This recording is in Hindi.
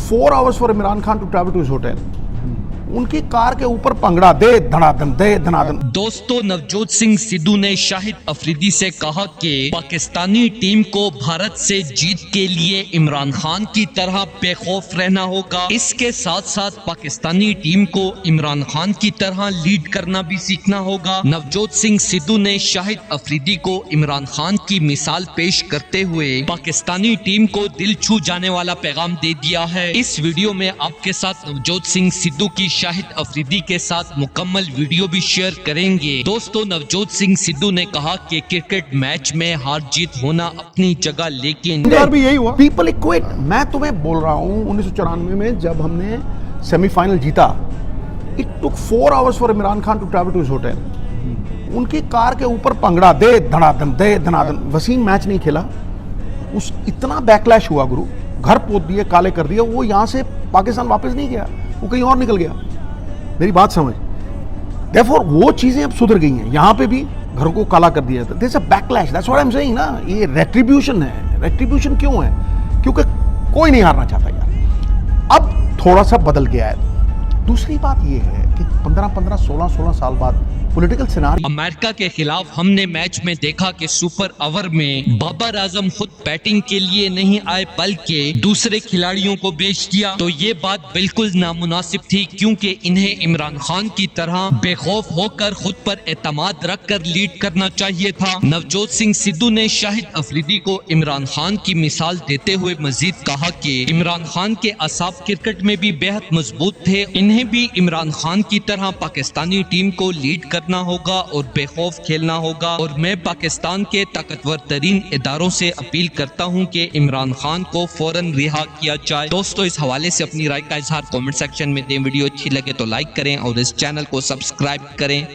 4 hours for Imran Khan to travel to his hotel. उनकी कार के ऊपर पंगड़ा दे धनाधन। दोस्तों, नवजोत सिंह सिद्धू ने शाहिद अफरीदी से कहा कि पाकिस्तानी टीम को भारत से जीत के लिए इमरान खान की तरह बेखौफ रहना होगा। इसके साथ साथ पाकिस्तानी टीम को इमरान खान की तरह लीड करना भी सीखना होगा। नवजोत सिंह सिद्धू ने शाहिद अफरीदी को इमरान खान की मिसाल पेश करते हुए पाकिस्तानी टीम को दिल छू जाने वाला पैगाम दे दिया है। इस वीडियो में आपके साथ नवजोत सिंह सिद्धू की शाहिद अफरीदी के साथ मुकम्मल वीडियो भी शेयर करेंगे। दोस्तों, नवजोत सिंह सिद्धू ने कहा कि क्रिकेट मैच में हार जीत होना अपनी जगह, लेकिन भी यही हुआ। पीपल इक्वेट, मैं तुम्हें बोल रहा हूँ 1994 में जब हमने सेमीफाइनल जीता, it took 4 hours for Imran Khan to travel to his hotel. उनकी कार के ऊपर पंगड़ा दे धनाधन। वसीम मैच नहीं खेला, उस इतना बैकलैश हुआ गुरु, घर पोत दिए, काले कर दिए। वो यहाँ से पाकिस्तान वापस नहीं गया, वो कहीं और निकल गया। मेरी बात समझ। Therefore, वो चीजें अब सुधर गई हैं। यहाँ पे भी घर को काला कर दिया था। There's a backlash. That's what I'm saying ना। ये रेट्रीब्यूशन है। रेट्रीब्यूशन क्यों है? क्योंकि कोई नहीं हारना चाहता यार। अब थोड़ा सा बदल गया है। दूसरी बात ये है कि 15 16 साल बाद पॉलिटिकल सिनारियो। अमेरिका के खिलाफ हमने मैच में देखा कि सुपर ओवर में बाबर आजम खुद बैटिंग के लिए नहीं आए बल्कि दूसरे खिलाड़ियों को बेच दिया। तो ये बात बिल्कुल नामुनासिब थी, क्योंकि इन्हें इमरान खान की तरह बेखौफ होकर खुद पर एतमाद रखकर लीड करना चाहिए था। नवजोत सिंह सिद्धू ने शाहिद अफरीदी को इमरान खान की मिसाल देते हुए मजीद कहा कि इमरान खान के असाब क्रिकेट में भी बेहद मजबूत थे। इन्हें भी इमरान खान की तरह पाकिस्तानी टीम को लीड करना होगा और बेखौफ खेलना होगा। और मैं पाकिस्तान के ताकतवर तरीन इदारों से अपील करता हूं कि इमरान खान को फौरन रिहा किया जाए। दोस्तों, इस हवाले से अपनी राय का इजहार कमेंट सेक्शन में दें। वीडियो अच्छी लगे तो लाइक करें और इस चैनल को सब्सक्राइब करें।